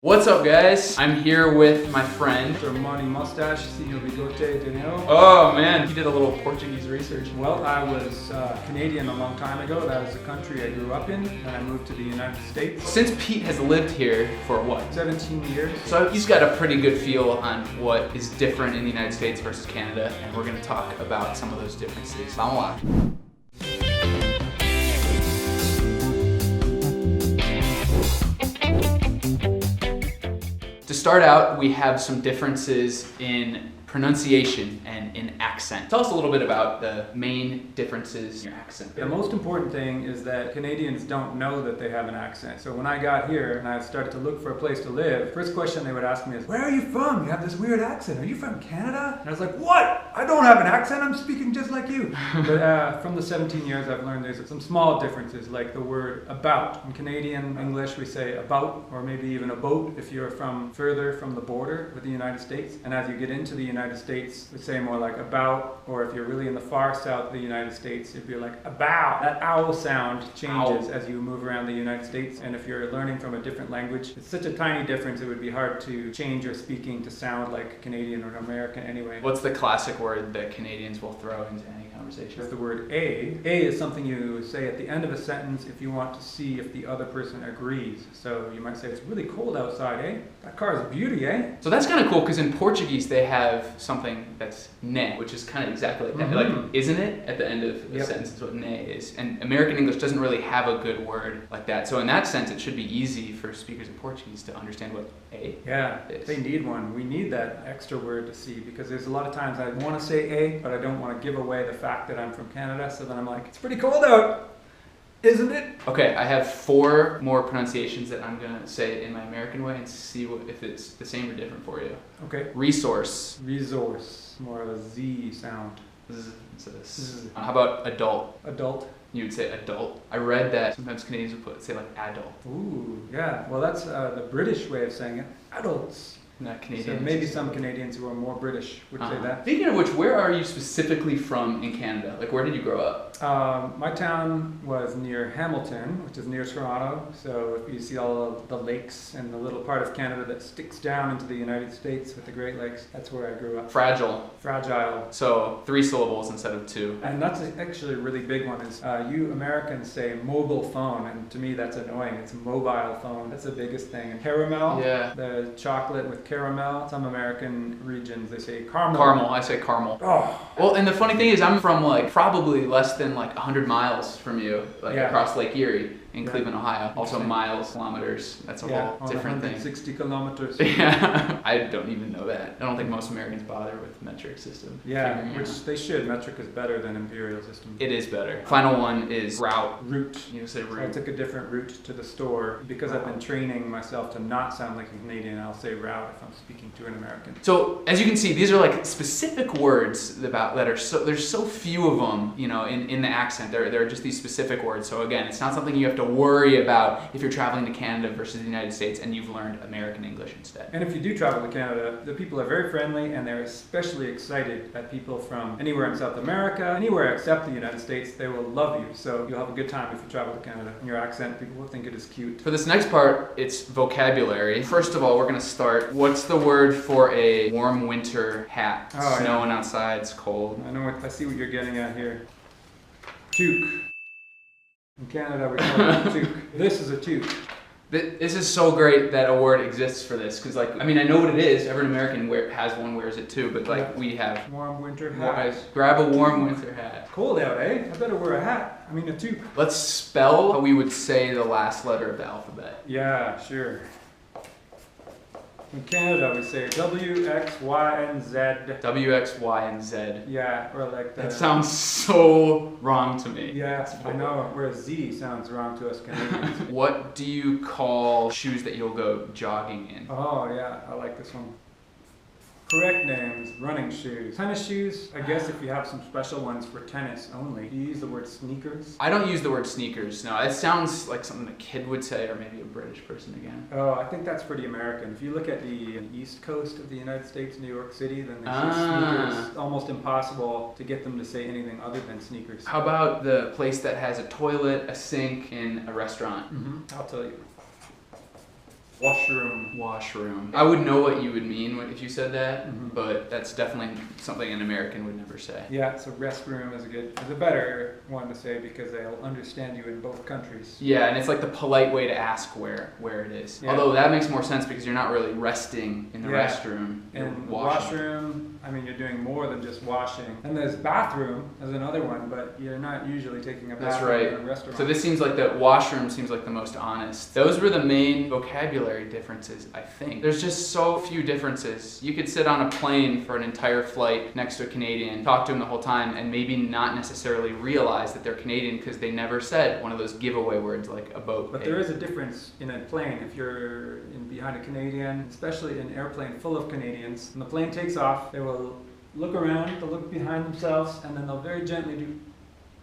What's up, guys? I'm here with my friend. Money mustache, senhor bigote de neo. Oh man, he did a little Portuguese research. Well, I was Canadian a long time ago. That was the country I grew up in. Then I moved to the United States. Since Pete has lived here for what? 17 years. So he's got a pretty good feel on what is different in the United States versus Canada, and we're gonna talk about some of those differences. Vamos lá. To start out, we have some differences in pronunciation and in accent. Tell us a little bit about the main differences in your accent. The most important thing is that Canadians don't know that they have an accent. So when I got here and I started to look for a place to live, first question they would ask me is, "Where are you from? You have this weird accent. Are you from Canada?" And I was like, "What? I don't have an accent. I'm speaking just like you." But from the 17 years I've learned there's some small differences, like the word about. In Canadian English we say about, or maybe even a boat if you're from further from the border with the United States. And as you get into the United States, we say more like about, or if you're really in the far south of the United States, it'd be like about. That owl sound changes as you move around the United States, and if you're learning from a different language, it's such a tiny difference it would be hard to change your speaking to sound like Canadian or American anyway. What's the classic word that Canadians will throw into any conversation? It's the word a. A is something you say at the end of a sentence if you want to see if the other person agrees. So you might say, "It's really cold outside, eh? That car is a beauty, eh?" So that's kind of cool, because in Portuguese they have something that's ne, which is kind of exactly like that. Like, isn't it? At the end of the sentence is what ne is. And American English doesn't really have a good word like that. So in that sense, it should be easy for speakers of Portuguese to understand what a is. They need one. We need that extra word to see, because there's a lot of times I want to say a, but I don't want to give away the fact that I'm from Canada. So then I'm like, "It's pretty cold out, isn't it?" Okay, I have 4 more pronunciations that I'm gonna say in my American way and see if it's the same or different for you. Okay. Resource. Resource. More of a Z sound. How about adult? Adult. You would say adult. I read that sometimes Canadians would say like adult. Ooh, yeah. Well, that's the British way of saying it. Adults. Not Canadians. So maybe some Canadians who are more British would say that. Speaking of which, where are you specifically from in Canada? Like, where did you grow up? My town was near Hamilton, which is near Toronto. So if you see all of the lakes and the little part of Canada that sticks down into the United States with the Great Lakes, that's where I grew up. Fragile. Fragile. So 3 syllables instead of 2. And that's actually a really big one. Is you Americans say mobile phone, and to me that's annoying. It's mobile phone. That's the biggest thing. And caramel. Yeah. The chocolate with caramel. Some American regions they say caramel. Caramel. I say caramel. Oh. Well, and the funny thing is, I'm from like probably less than like 100 miles from you, like across Lake Erie in Cleveland, Ohio. Also miles, kilometers. That's a whole different thing. 160 kilometers. Yeah, I don't even know that. I don't think most Americans bother with metric system. Yeah, which they should. Metric is better than imperial system. It is better. Final one is route. Route. You say route. So I took a different route to the store because I've been training myself to not sound like a Canadian. I'll say route if I'm speaking to an American. So as you can see, these are like specific words about that are so there's so few of them, you know, in the accent. There are just these specific words. So again, it's not something you have to worry about if you're traveling to Canada versus the United States and you've learned American English instead. And if you do travel to Canada, the people are very friendly and they're especially excited at people from anywhere in South America, anywhere except the United States. They will love you. So you'll have a good time if you travel to Canada. And your accent, people will think it is cute. For this next part, it's vocabulary. First of all, we're gonna start. What's the word for a warm winter hat? Snowing outside, it's cold. I see what you're getting at here. Toque. In Canada, we call it a toque. This is a toque. This is so great that a word exists for this, because like, I mean, I know what it is. Every American has one, wears it too, but like we have warm winter hat. Grab a warm winter hat. Cold out, eh? I better wear a hat. I mean a toque. Let's spell how we would say the last letter of the alphabet. Yeah, sure. In Canada, we say W, X, Y, and Z. W, X, Y, and Z. Yeah, or like that. That sounds so wrong to me. Yeah, I know. Whereas Z sounds wrong to us Canadians. What do you call shoes that you'll go jogging in? Oh, yeah, I like this one. Correct name is running shoes. Tennis shoes, I guess if you have some special ones for tennis only. Do you use the word sneakers? I don't use the word sneakers, no. It sounds like something a kid would say, or maybe a British person again. Oh, I think that's pretty American. If you look at the east coast of the United States, New York City, then they say sneakers. It's almost impossible to get them to say anything other than sneakers. How about the place that has a toilet, a sink, in a restaurant? I'll tell you. Washroom. Washroom. I would know what you would mean if you said that, Mm-hmm. but that's definitely something an American would never say. Yeah, so restroom is a better one to say because they'll understand you in both countries. Yeah, and it's like the polite way to ask where it is. Yeah. Although that makes more sense because you're not really resting in the Yeah. restroom. You're And washing. washroom, I mean, you're doing more than just washing. And there's bathroom as another one, but you're not usually taking a That's bathroom right. in a restaurant. So this seems like the washroom seems like the most honest. Those were the main vocabulary differences, I think. There's just so few differences. You could sit on a plane for an entire flight next to a Canadian, talk to him the whole time, and maybe not necessarily realize that they're Canadian because they never said one of those giveaway words like a boat. But there is a difference in a plane. If you're behind a Canadian, especially an airplane full of Canadians, when the plane takes off, they will look around, they'll look behind themselves, and then they'll very gently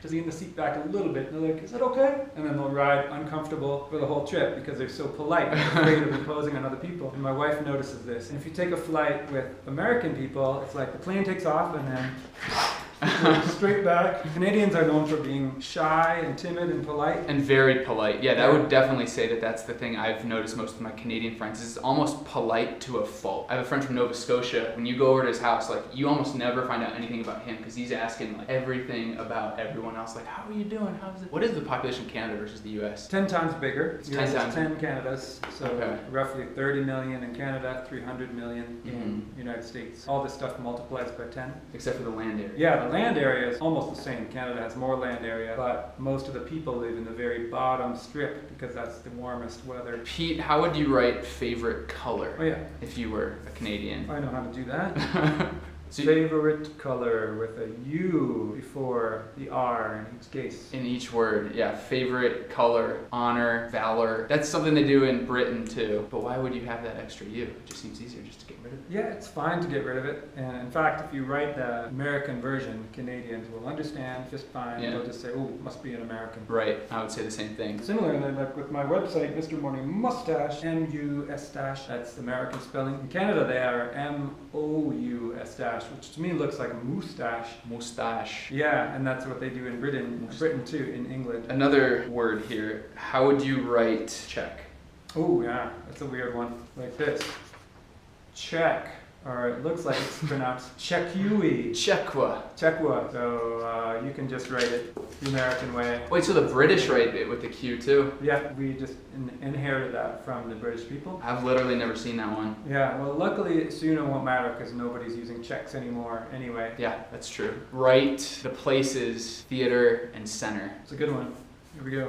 just lean the seat back a little bit. And they're like, is that okay? And then they'll ride uncomfortable for the whole trip because they're so polite and afraid of imposing on other people. And my wife notices this. And if you take a flight with American people, it's like the plane takes off and then straight back. Canadians are known for being shy and timid and polite. And very polite. Yeah, that would definitely say that that's the thing I've noticed most with my Canadian friends. Is it's almost polite to a fault. I have a friend from Nova Scotia. When you go over to his house, like you almost never find out anything about him because he's asking like everything about everyone else. Like, how are you doing? How's it? What is the population of Canada versus the U.S.? 10 times bigger. It's 10 times. 10 Canadas. So Okay. roughly 30 million in Canada, 300 million in Mhm. United States. All this stuff multiplies by 10. Except for the land area. Yeah, the land area is almost the same. Canada has more land area, but most of the people live in the very bottom strip because that's the warmest weather. Pete, how would you write favorite color Oh yeah, if you were a Canadian? I know how to do that. So Favorite color with a U before the R in each case. in each word, yeah, favorite color, honor, valor. That's something they do in Britain too. But why would you have that extra U? It just seems easier just to get rid of it. Yeah, it's fine to get rid of it. And in fact, if you write the American version, Canadians will understand just fine. Yeah. They'll just say, oh, it must be an American. Right, I would say the same thing. Similarly, like with my website, Mr. Morning Mustache, M-U-S-tache, that's American spelling. In Canada, they are M-O-U-S-tache, which to me looks like a moustache. Mustache. Yeah, and that's what they do in Britain too, in England. Another word here. How would you write check? Oh yeah, that's a weird one. Like this. Czech. Or it looks like it's pronounced Czechua. Czechwa. Czechua. So you can just write it the American way. Wait, so the British write it with the Q too? Yeah, we just inherited that from the British people. I've literally never seen that one. Yeah, well luckily soon it won't matter because nobody's using Czechs anymore anyway. Yeah, that's true. Write the places, theater, and center. It's a good one. Here we go.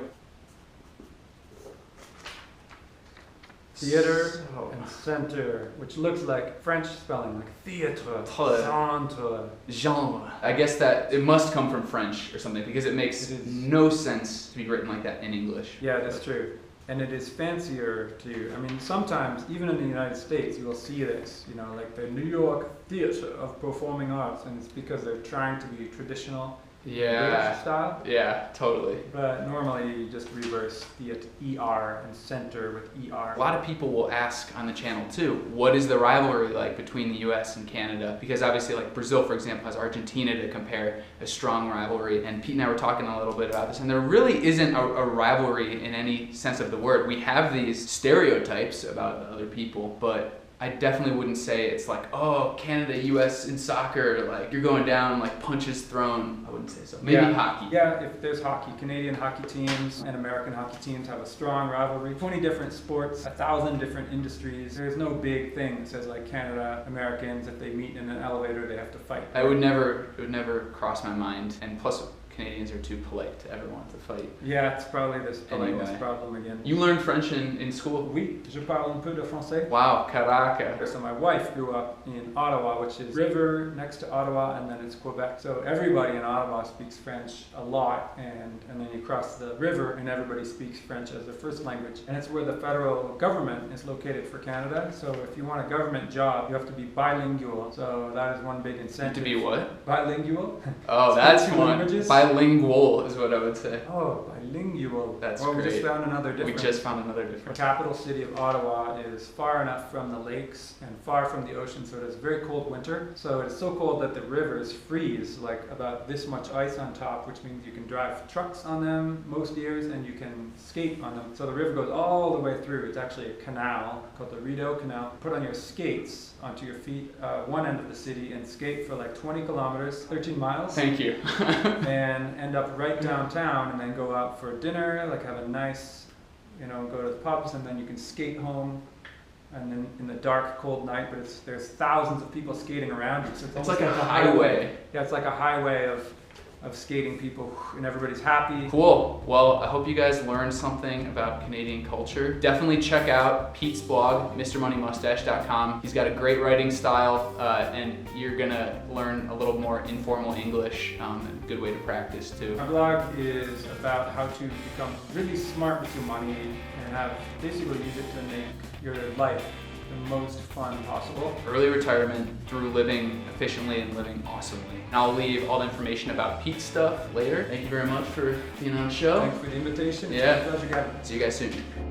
Theater So- and center, which looks like French spelling, like theatre, Tre. centre. Genre. I guess that it must come from French or something because it makes It is. no sense to be written like that in English. Yeah, that's true. And it is fancier too. I mean, sometimes, even in the United States, you will see this, you know, like the New York Theatre of Performing Arts, and it's because they're trying to be traditional Yeah. British style. Yeah, totally. But normally you just reverse theatre, ER, and center with ER. A lot of people will ask on the channel too, what is the rivalry like between the US and Canada? Because obviously like Brazil, for example, has Argentina to compare a strong rivalry. And Pete and I were talking a little bit about this, and there really isn't a rivalry in any sense of the word. We have these stereotypes about other people, but I definitely wouldn't say it's like, oh, Canada, US in soccer, like you're going down, like punches thrown. I wouldn't say so. Maybe Yeah. hockey. Yeah, if there's hockey, Canadian hockey teams and American hockey teams have a strong rivalry. 20 different sports, 1,000 different industries. There's no big thing that says like Canada, Americans, if they meet in an elevator, they have to fight. It would never cross my mind. And plus, Canadians are too polite to ever want to fight. Yeah, it's probably this politeness Anyway. problem again. You learned French in school? Oui, je parle un peu de français. Wow, caraca. So my wife grew up in Ottawa, which is river next to Ottawa, and then it's Quebec. So everybody in Ottawa speaks French a lot, and then you cross the river and everybody speaks French as their first language. And it's where the federal government is located for Canada. So if you want a government job, you have to be bilingual. So that is one big incentive. To be what? Bilingual. Oh, Speak that's two one. languages. Bilingual is what I would say. Oh, bilingual. multilingual. That's well, great. We just found another difference. We just found another The difference. capital city of Ottawa is far enough from the lakes and far from the ocean, so it has a very cold winter. So it's so cold that the rivers freeze, like about this much ice on top, which means you can drive trucks on them most years and you can skate on them. So the river goes all the way through. It's actually a canal called the Rideau Canal. Put on your skates onto your feet, one end of the city, and skate for like 20 kilometers, 13 miles. Thank you. And end up right downtown and then go out for dinner, like have a nice, go to the pubs, and then you can skate home. And then in the dark, cold night, but there's thousands of people skating around you. So It's like a highway. Yeah, it's like a highway of skating people, and everybody's happy. Cool. Well, I hope you guys learned something about Canadian culture. Definitely check out Pete's blog, MrMoneyMustache.com. He's got a great writing style, and you're gonna learn a little more informal English. A good way to practice too. My blog is about how to become really smart with your money and basically use it to make your life the most fun possible. Early retirement through living efficiently and living awesomely. And I'll leave all the information about Pete's stuff later. Thank you very much for being on the show. Thanks for the invitation. Yeah. It's a pleasure, Gavin. See you guys soon.